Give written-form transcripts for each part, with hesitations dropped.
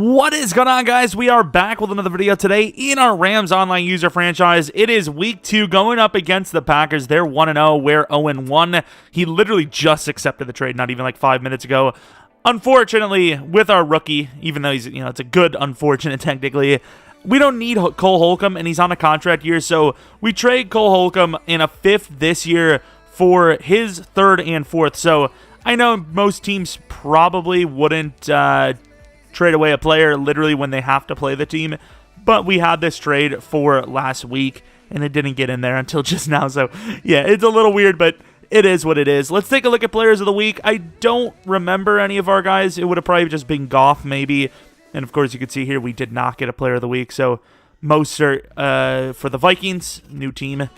What is going on, guys? We are back with another video today in our Rams online user franchise. It is week 2 going up against the Packers. They're 1-0. We're 0-1. He literally just accepted the trade not even like 5 minutes ago. Unfortunately, with our rookie, even though he's, it's a good unfortunate technically, we don't need Cole Holcomb, and he's on a contract year, so we trade Cole Holcomb in a 5th this year for his 3rd and 4th. So I know most teams probably wouldn't trade away a player literally when they have to play the team, but we had this trade for last week, and it didn't get in there until just now. So yeah, it's a little weird, but it is what it is. Let's take a look at players of the week. I don't remember any of our guys. It would have probably just been Goff maybe. And of course, you can see here we did not get a player of the week. So Mostert for the Vikings, new team.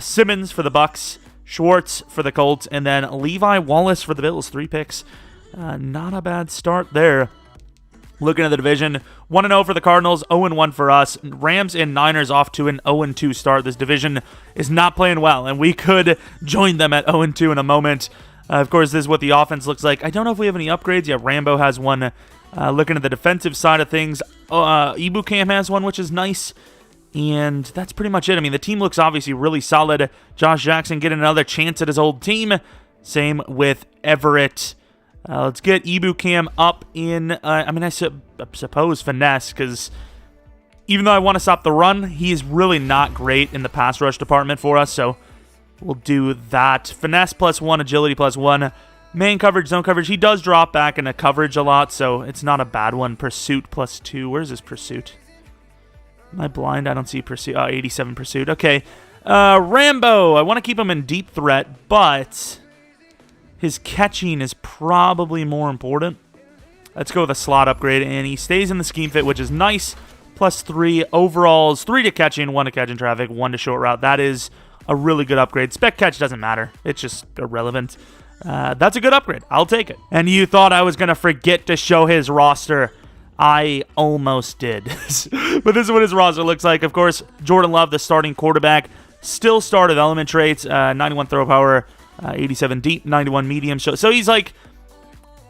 Simmons for the Bucks. Schwartz for the Colts. And then Levi Wallace for the Bills. 3 picks. Not a bad start there. Looking at the division, 1-0 for the Cardinals, 0-1 for us. Rams and Niners off to an 0-2 start. This division is not playing well, and we could join them at 0-2 in a moment. Of course, this is what the offense looks like. I don't know if we have any upgrades. Yeah, Rambo has one. Looking at the defensive side of things, Ebukam has one, which is nice. And that's pretty much it. I mean, the team looks obviously really solid. Josh Jackson getting another chance at his old team. Same with Everett. Let's get Ebukam up in, I suppose finesse, because even though I want to stop the run, he's really not great in the pass rush department for us, so we'll do that. Finesse +1, agility +1, man coverage, zone coverage. He does drop back into coverage a lot, so it's not a bad one. Pursuit +2. Where's his pursuit? Am I blind? I don't see pursuit. 87 pursuit. Okay. Rambo. I want to keep him in deep threat, but his catching is probably more important. Let's go with a slot upgrade, and he stays in the scheme fit, which is nice. +3 overalls, 3 to catching, 1 to catch in traffic, 1 to short route. That is a really good upgrade. Spec catch doesn't matter. It's just irrelevant. That's a good upgrade. I'll take it. And you thought I was going to forget to show his roster. I almost did. But this is what his roster looks like. Of course, Jordan Love, the starting quarterback, still star development traits, 91 throw power, 87 deep, 91 medium. So he's like,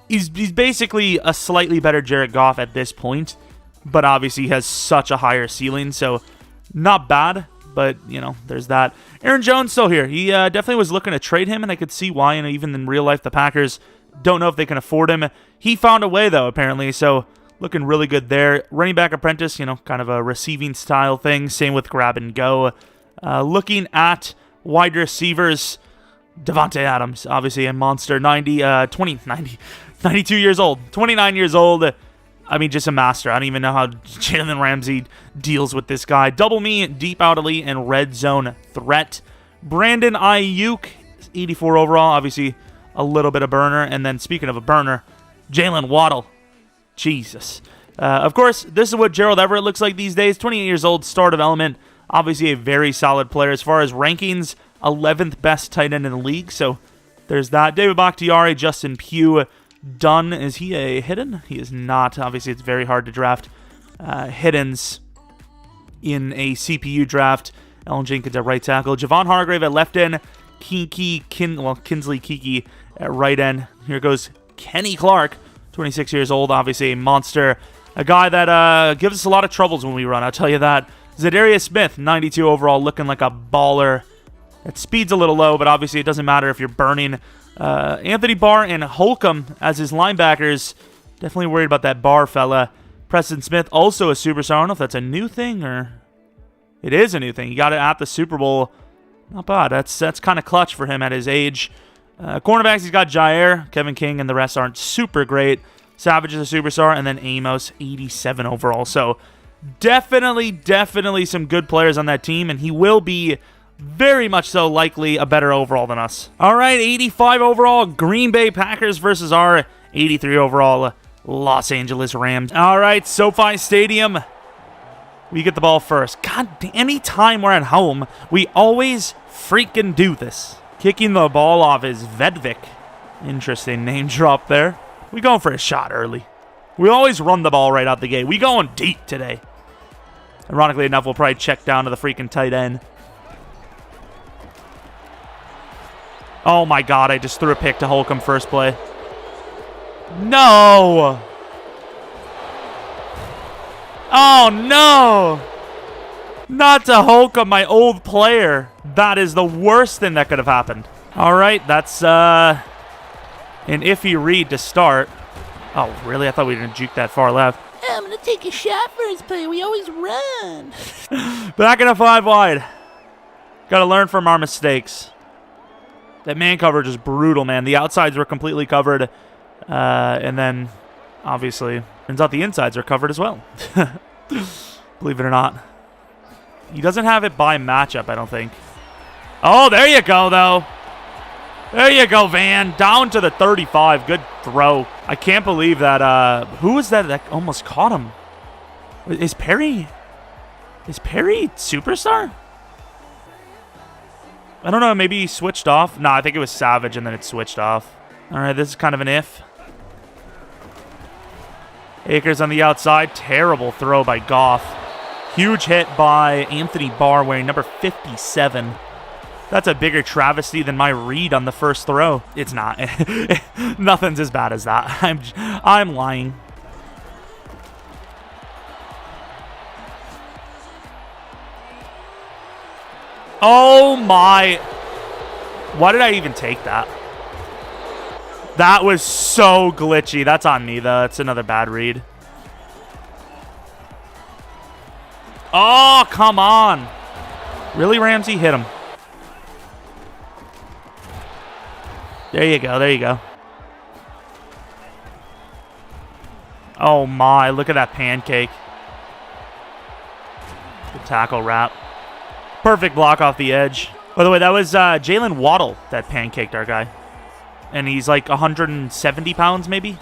he's basically a slightly better Jared Goff at this point, but obviously he has such a higher ceiling, so not bad, but, there's that. Aaron Jones still here. He definitely was looking to trade him, and I could see why, and even in real life, the Packers don't know if they can afford him. He found a way, though, apparently, so looking really good there. Running back apprentice, kind of a receiving style thing. Same with grab and go. Looking at wide receivers, Devontae Adams, obviously a monster, 92 years old, 29 years old. I mean, just a master. I don't even know how Jalen Ramsey deals with this guy. Double me, deep out elite, and red zone threat. Brandon Ayuk, 84 overall, obviously a little bit of burner. And then speaking of a burner, Jalen Waddle. Jesus. Of course, this is what Gerald Everett looks like these days. 28 years old, star development. Obviously a very solid player. As far as rankings, 11th best tight end in the league, so there's that. David Bakhtiari, Justin Pugh, Dunn. Is he a hidden? He is not. Obviously, it's very hard to draft hiddens in a CPU draft. Ellen Jenkins at right tackle. Javon Hargrave at left end. Kinsley Kiki at right end. Here goes Kenny Clark, 26 years old, obviously a monster. A guy that gives us a lot of troubles when we run, I'll tell you that. Zadarius Smith, 92 overall, looking like a baller. That speed's a little low, but obviously it doesn't matter if you're burning. Anthony Barr and Holcomb as his linebackers. Definitely worried about that Barr fella. Preston Smith, also a superstar. I don't know if that's a new thing or it is a new thing. He got it at the Super Bowl. Not bad. That's kind of clutch for him at his age. Cornerbacks, he's got Jair, Kevin King, and the rest aren't super great. Savage is a superstar, and then Amos, 87 overall. So definitely some good players on that team, and he will be very much so likely a better overall than us. All right, 85 overall Green Bay Packers versus our 83 overall Los Angeles Rams. All right, SoFi Stadium. We get the ball first. God, any time we're at home, we always freaking do this. Kicking the ball off is Vedvik. Interesting name drop there. We going for a shot early. We always run the ball right out the gate. We going deep today. Ironically enough, we'll probably check down to the freaking tight end. Oh my god, I just threw a pick to Holcomb first play. No! Oh, no. Not to Holcomb, my old player. That is the worst thing that could have happened. All right, that's an iffy read to start. Oh, really? I thought we were going to juke that far left. I'm going to take a shot for his play. We always run. Back in a 5 wide. Got to learn from our mistakes. That man coverage is brutal, man. The outsides were completely covered. And then, obviously, turns out the insides are covered as well. Believe it or not. He doesn't have it by matchup, I don't think. Oh, there you go, though. There you go, Van. Down to the 35. Good throw. I can't believe that. Who was that almost caught him? Is Perry Superstar? I don't know. Maybe he switched off. No, I think it was Savage, and then it switched off. All right, this is kind of an if. Akers on the outside. Terrible throw by Goff. Huge hit by Anthony Barr wearing number 57. That's a bigger travesty than my read on the first throw. It's not. Nothing's as bad as that. I'm lying. Oh my. Why did I even take that? That was so glitchy. That's on me, though. That's another bad read. Oh, come on. Really, Ramsey? Hit him. There you go. There you go. Oh, my. Look at that pancake. Good tackle wrap. Perfect block off the edge. By the way, that was Jalen Waddle that pancaked our guy. And he's like 170 pounds, maybe.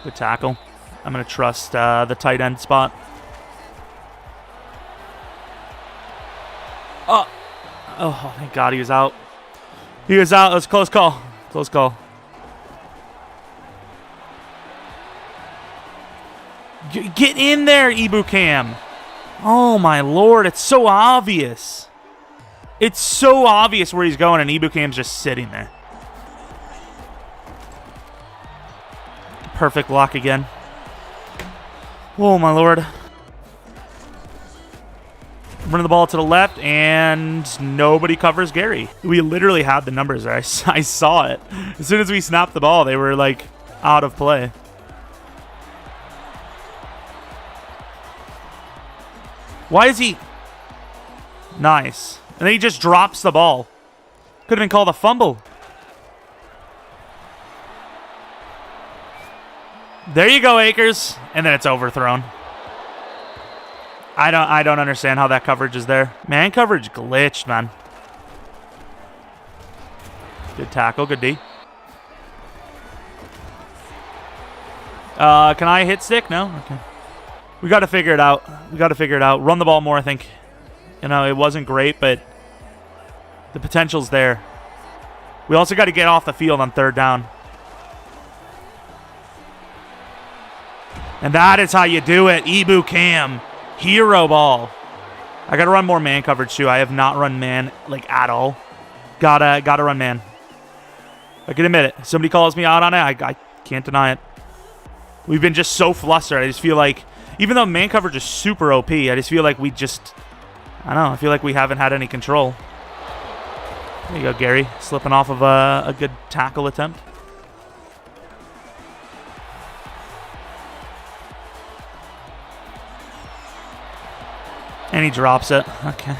Good tackle. I'm going to trust the tight end spot. Oh, thank God he was out. He was out. It was a close call. Close call. Get in there, Ibukam. Oh, my Lord. It's so obvious. It's so obvious where he's going, and Ibukam's just sitting there. Perfect block again. Oh, my Lord. Running the ball to the left, and nobody covers Gary. We literally had the numbers there. I saw it. As soon as we snapped the ball, they were, like, out of play. Why is he... Nice. And then he just drops the ball. Could have been called a fumble. There you go, Akers. And then it's overthrown. I don't understand how that coverage is there. Man coverage glitched, man. Good tackle, good D. Can I hit stick? No? Okay. We got to figure it out. We got to figure it out. Run the ball more, I think. You know, it wasn't great, but the potential's there. We also got to get off the field on third down. And that is how you do it. Ibukam. Hero ball. I got to run more man coverage, too. I have not run man, like, at all. Gotta run man. I can admit it. If somebody calls me out on it, I can't deny it. We've been just so flustered. I just feel like, even though man coverage is super OP, I just feel like we just, I don't know, I feel like we haven't had any control. There you go, Gary. Slipping off of a good tackle attempt. And he drops it. Okay.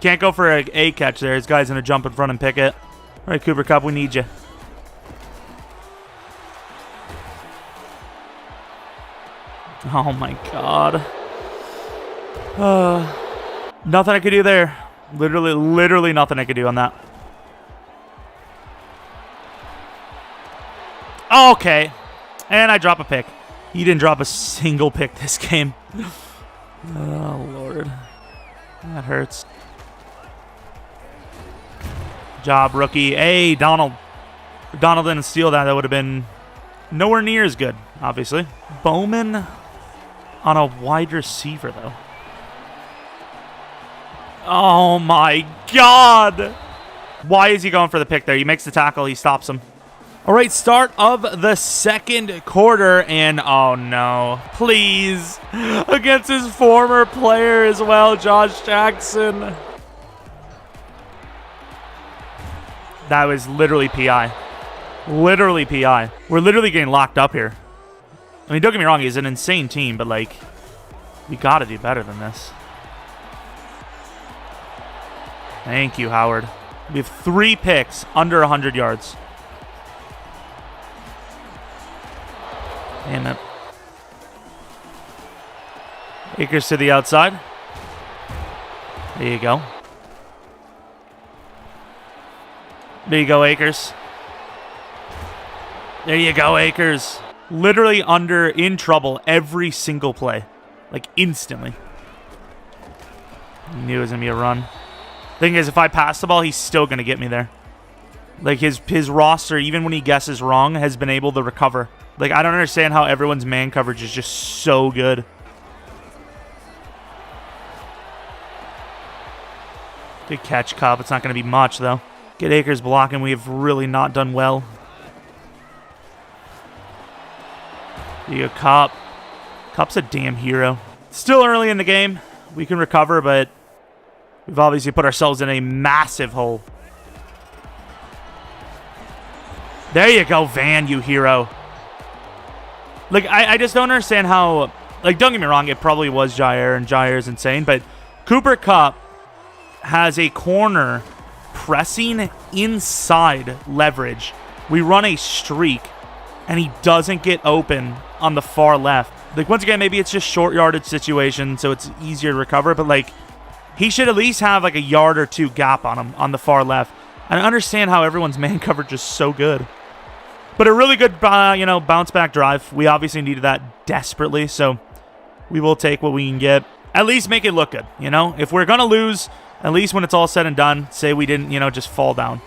Can't go for a catch there. His guy's going to jump in front and pick it. All right, Cooper Kupp, we need you. Oh, my God. Nothing I could do there. Literally nothing I could do on that. Okay. And I drop a pick. He didn't drop a single pick this game. Oh, Lord. That hurts. Job, rookie. Hey, Donald. If Donald didn't steal that, that would have been nowhere near as good, obviously. Bowman on a wide receiver, though. Oh, my God. Why is he going for the pick there? He makes the tackle. He stops him. All right, start of the second quarter, and oh no, please, against his former player as well, Josh Jackson. That was literally PI. Literally PI. We're literally getting locked up here. I mean, don't get me wrong, he's an insane team, but like, we gotta do better than this. Thank you, Howard. We have 3 picks under 100 yards. Damn it. Akers to the outside. There you go. There you go, Akers. There you go, Akers. Literally in trouble every single play. Like, instantly. Knew it was going to be a run. Thing is, if I pass the ball, he's still going to get me there. Like, his roster, even when he guesses wrong, has been able to recover. Like, I don't understand how everyone's man coverage is just so good. Good catch, Cup. It's not going to be much, though. Get Akers blocking. We have really not done well. There you go, Cup. Cup's a damn hero. Still early in the game. We can recover, but we've obviously put ourselves in a massive hole. There you go, Van, you hero. Like, I just don't understand how... Like, don't get me wrong, it probably was Jair, and Jair is insane, but Cooper Kupp has a corner pressing inside leverage. We run a streak, and he doesn't get open on the far left. Like, once again, maybe it's just short yardage situation, so it's easier to recover, but, like, he should at least have, like, a yard or 2 gap on him on the far left. And I understand how everyone's man coverage is so good. But a really good, bounce back drive. We obviously needed that desperately, so we will take what we can get. At least make it look good, If we're going to lose, at least when it's all said and done, say we didn't, just fall down.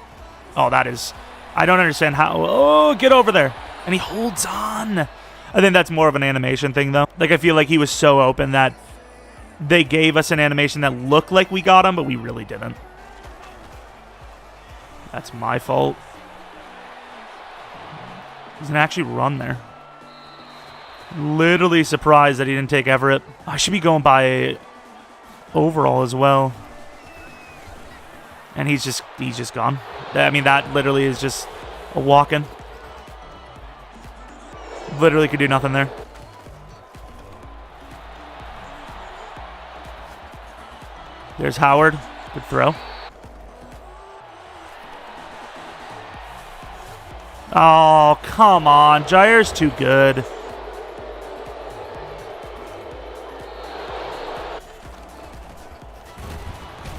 Oh, that is... I don't understand how... Oh, get over there. And he holds on. I think that's more of an animation thing, though. Like, I feel like he was so open that they gave us an animation that looked like we got him, but we really didn't. That's my fault. He's going to actually run there. Literally surprised that he didn't take Everett. I should be going by overall as well. And he's just gone. I mean, that literally is just a walk-in. Literally could do nothing there. There's Howard. Good throw. Oh, come on. Jair's too good.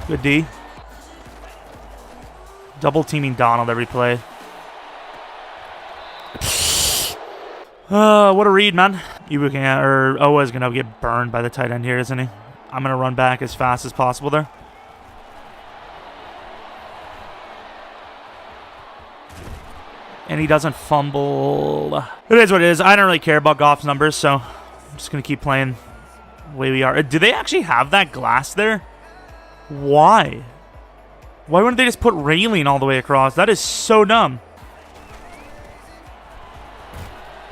Good D. Double teaming Donald every play. What a read, man. Owa is going to get burned by the tight end here, isn't he? I'm going to run back as fast as possible there. And he doesn't fumble. It is what it is. I don't really care about Goff's numbers, so I'm just going to keep playing the way we are. Do they actually have that glass there? Why? Why wouldn't they just put railing all the way across? That is so dumb.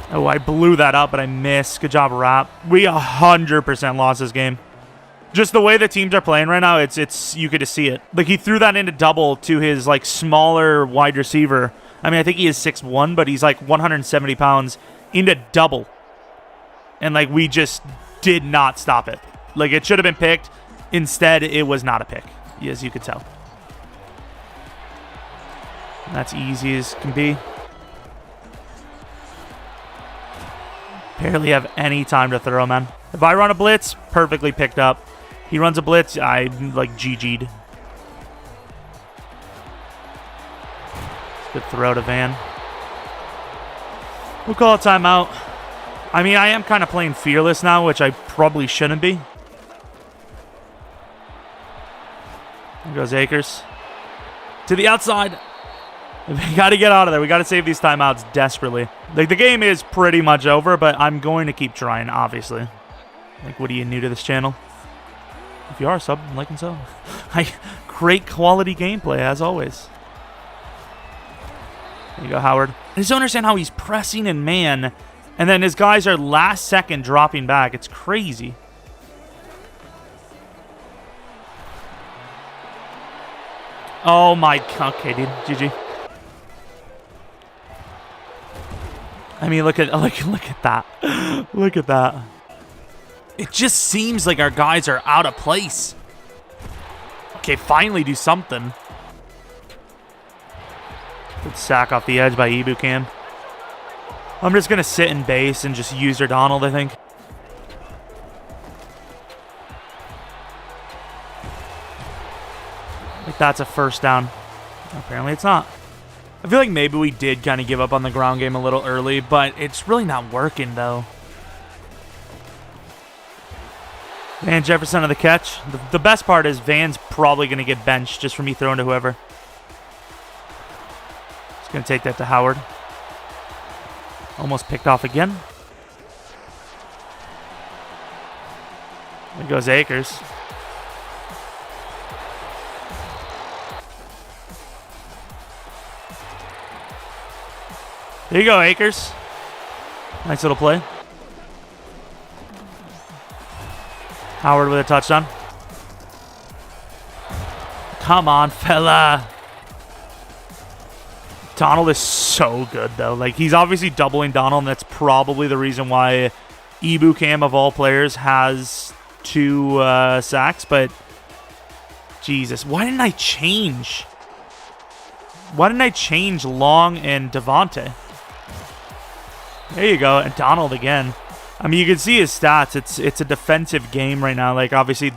Oh, I blew that up, but I missed. Good job, Rap. We 100% lost this game. Just the way the teams are playing right now, it's you could just see it. Like, he threw that into double to his, like, smaller wide receiver. I mean, I think he is 6'1", but he's, like, 170 pounds into double. And, like, we just did not stop it. Like, it should have been picked. Instead, it was not a pick, as you could tell. That's easy as can be. Barely have any time to throw, man. If I run a blitz, perfectly picked up. He runs a blitz, I, like, GG'd. Good throw to Van. We'll call a timeout. I mean, I am kind of playing fearless now, which I probably shouldn't be. There goes Akers. To the outside. We got to get out of there. We got to save these timeouts desperately. Like, the game is pretty much over, but I'm going to keep trying, obviously. Like, what are you, new to this channel? If you are, sub, like, and sub. Great quality gameplay, as always. There you go, Howard. I just don't understand how he's pressing in man, and then his guys are last second dropping back. It's crazy. Oh my, okay, dude, GG. I mean, look at that. Look at that. It just seems like our guys are out of place. Okay, finally do something. Good sack off the edge by Ebukam. I'm just going to sit in base and just use our Donald, I think. Like that's a first down. Apparently it's not. I feel like maybe we did kind of give up on the ground game a little early, but it's really not working, though. Van Jefferson on the catch. The best part is Van's probably going to get benched just for me throwing to whoever. Just going to take that to Howard. Almost picked off again. There goes Akers. There you go, Akers. Nice little play. Howard with a touchdown. Come on, fella. Donald is so good, though. Like, he's obviously doubling Donald, and that's probably the reason why Ebukam, of all players, has 2 sacks. But, Jesus, why didn't I change? Why didn't I change Long and Devontae? There you go, and Donald again. I mean, you can see his stats. It's a defensive game right now. Like, obviously,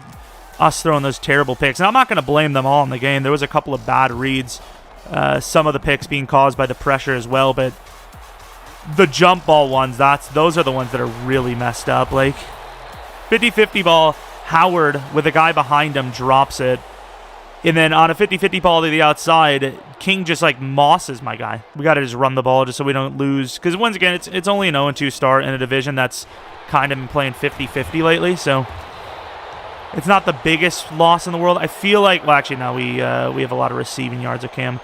us throwing those terrible picks. And I'm not going to blame them all in the game. There was a couple of bad reads. Some of the picks being caused by the pressure as well. But the jump ball ones, those are the ones that are really messed up. Like, 50-50 ball, Howard, with a guy behind him, drops it. And then on a 50-50 ball to the outside, King just, like, mosses my guy. We got to just run the ball just so we don't lose. Because, once again, it's only an 0-2 start in a division that's kind of been playing 50-50 lately. So, it's not the biggest loss in the world. I feel like, well, actually, no, we have a lot of receiving yards with Cam.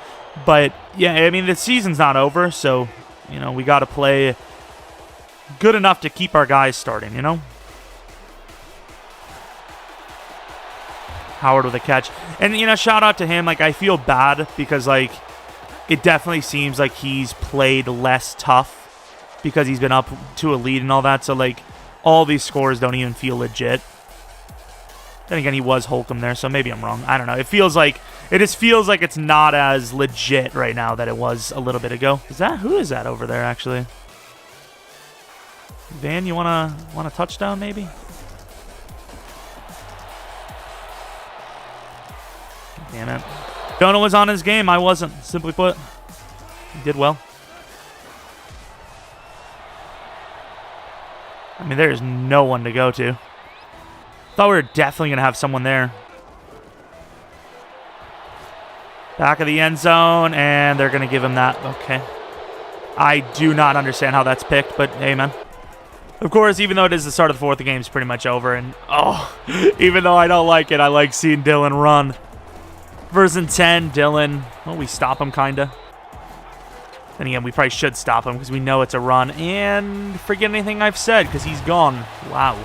But, yeah, I mean, the season's not over. So, you know, we got to play good enough to keep our guys starting, you know? Howard with a catch. And, you know, shout out to him. Like, I feel bad because, like, it definitely seems like he's played less tough because he's been up to a lead and all that. So, like, all these scores don't even feel legit. Then again, he was Holcomb there, so maybe I'm wrong. I don't know. It just feels like it's not as legit right now that it was a little bit ago. Who is that over there, actually? Van, you want a touchdown, maybe? Damn it. Jonah was on his game. I wasn't, simply put. He did well. I mean, there's no one to go to. Thought we were definitely going to have someone there. Back of the end zone, and they're going to give him that. Okay. I do not understand how that's picked, but hey, man. Of course, even though it is the start of the fourth, the game's pretty much over. And, oh, even though I don't like it, I like seeing Dylan run. 1st and 10, Dylan. Well, we stop him, kind of. Then again, we probably should stop him because we know it's a run. And forget anything I've said because he's gone. Wow.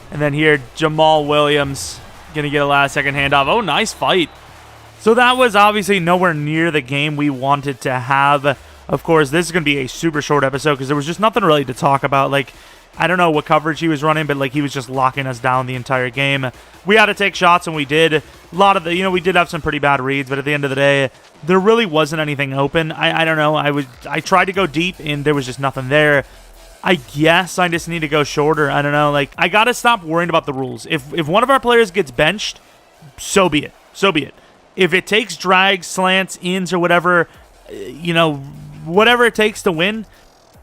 And then here, Jamal Williams going to get a last-second handoff. Oh, nice fight. So that was obviously nowhere near the game we wanted to have. Of course, this is going to be a super short episode because there was just nothing really to talk about. Like, I don't know what coverage he was running, but like he was just locking us down the entire game. We had to take shots, and we did. A lot of the, we did have some pretty bad reads, but at the end of the day, there really wasn't anything open. I don't know. I tried to go deep, and there was just nothing there. I guess I just need to go shorter. I don't know. Like, I got to stop worrying about the rules. If one of our players gets benched, so be it. So be it. If it takes drags, slants, ins, or whatever, whatever it takes to win,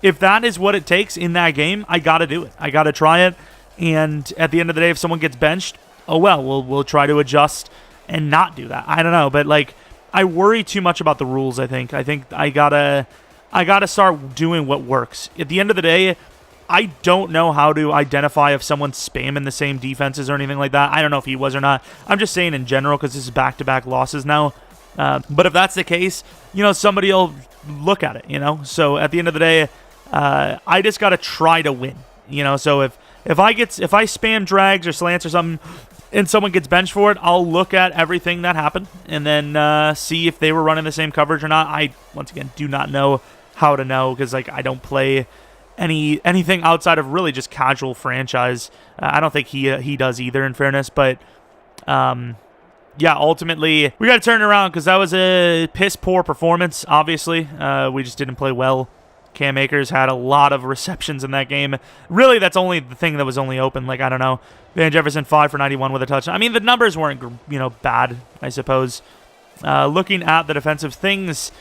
if that is what it takes in that game, I got to do it. I got to try it. And at the end of the day, if someone gets benched, oh well, we'll try to adjust and not do that. I don't know, but like I worry too much about the rules, I think. I think I got to start doing what works. At the end of the day, I don't know how to identify if someone's spamming the same defenses or anything like that. I don't know if he was or not. I'm just saying in general because this is back-to-back losses now. But if that's the case, somebody will look at it, you know? So at the end of the day, I just got to try to win, you know? So if I spam drags or slants or something and someone gets benched for it, I'll look at everything that happened and then see if they were running the same coverage or not. I, once again, do not know how to know because, like, I don't play anything outside of really just casual franchise. I don't think he does either, in fairness, but yeah, ultimately we got to turn it around because that was a piss poor performance. Obviously, we just didn't play well. Cam Akers had a lot of receptions in that game. Really, that's only the thing that was only open. Like, I don't know, Van Jefferson 5 for 91 with a touchdown. I mean, the numbers weren't, you know, bad, I suppose. Looking at the defensive things,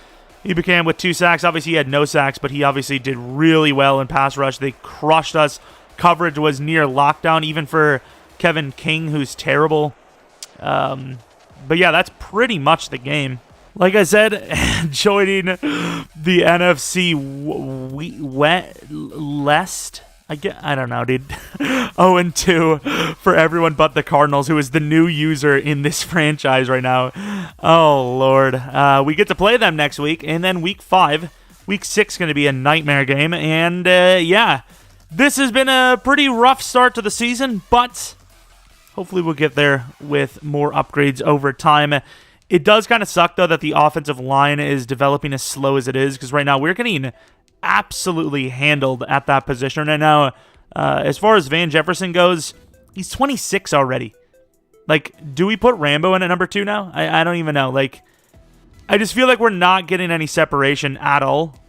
he began with 2 sacks. Obviously, he had no sacks, but he obviously did really well in pass rush. They crushed us. Coverage was near lockdown, even for Kevin King, who's terrible. But yeah, that's pretty much the game. Like I said, joining the NFC West. I don't know, dude. 0-2 for everyone but the Cardinals, who is the new user in this franchise right now. Oh, Lord. We get to play them next week, and then week 5. Week 6 going to be a nightmare game, and yeah, this has been a pretty rough start to the season, but hopefully we'll get there with more upgrades over time. It does kind of suck, though, that the offensive line is developing as slow as it is, because right now we're getting absolutely handled at that position right now. As far as Van Jefferson goes, he's 26 already. Like, do we put Rambo in at number 2 now? I don't even know. Like, I just feel like we're not getting any separation at all.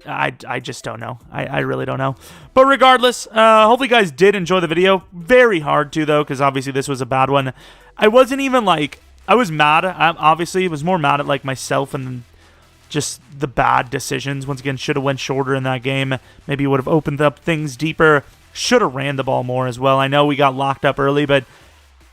I just don't know. I really don't know. But regardless, hopefully you guys did enjoy the video. Very hard to, though, because obviously this was a bad one. I wasn't even, like, I was mad. Obviously, I was more mad at, like, myself and just the bad decisions. Once again, should have went shorter in that game. Maybe would have opened up things deeper. Should have ran the ball more as well. I know we got locked up early, but,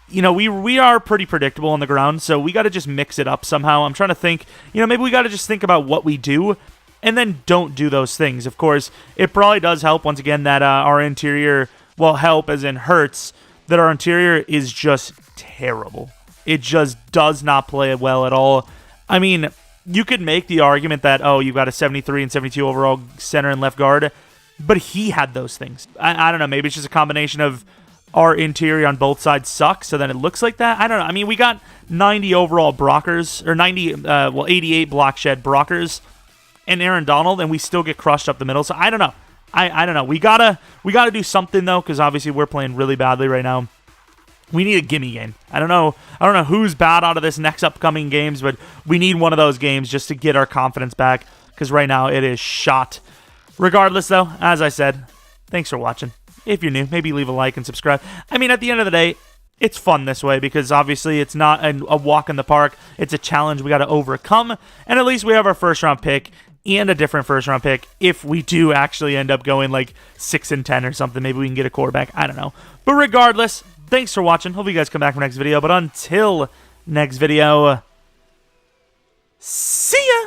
you know, we are pretty predictable on the ground, so we got to just mix it up somehow. I'm trying to think, you know, maybe we got to just think about what we do and then don't do those things. Of course, it probably does help, once again, that our interior, well, help as in hurts, that our interior is just terrible. It just does not play well at all. I mean, you could make the argument that, oh, you've got a 73 and 72 overall center and left guard, but he had those things. I don't know. Maybe it's just a combination of our interior on both sides sucks, so then it looks like that. I don't know. I mean, we got 90 overall blockers, or 88 block shed blockers, and Aaron Donald, and we still get crushed up the middle. So I don't know. I don't know. We gotta do something though, because obviously we're playing really badly right now. We need a gimme game. I don't know who's bad out of this next upcoming games, but we need one of those games just to get our confidence back, because right now it is shot. Regardless, though, as I said, thanks for watching. If you're new, maybe leave a like and subscribe. I mean, at the end of the day, it's fun this way because obviously it's not a walk in the park. It's a challenge we got to overcome, and at least we have our first-round pick and a different first-round pick if we do actually end up going like 6-10 or something. Maybe we can get a quarterback. I don't know. But regardless, thanks for watching. Hope you guys come back for next video. But until next video, see ya!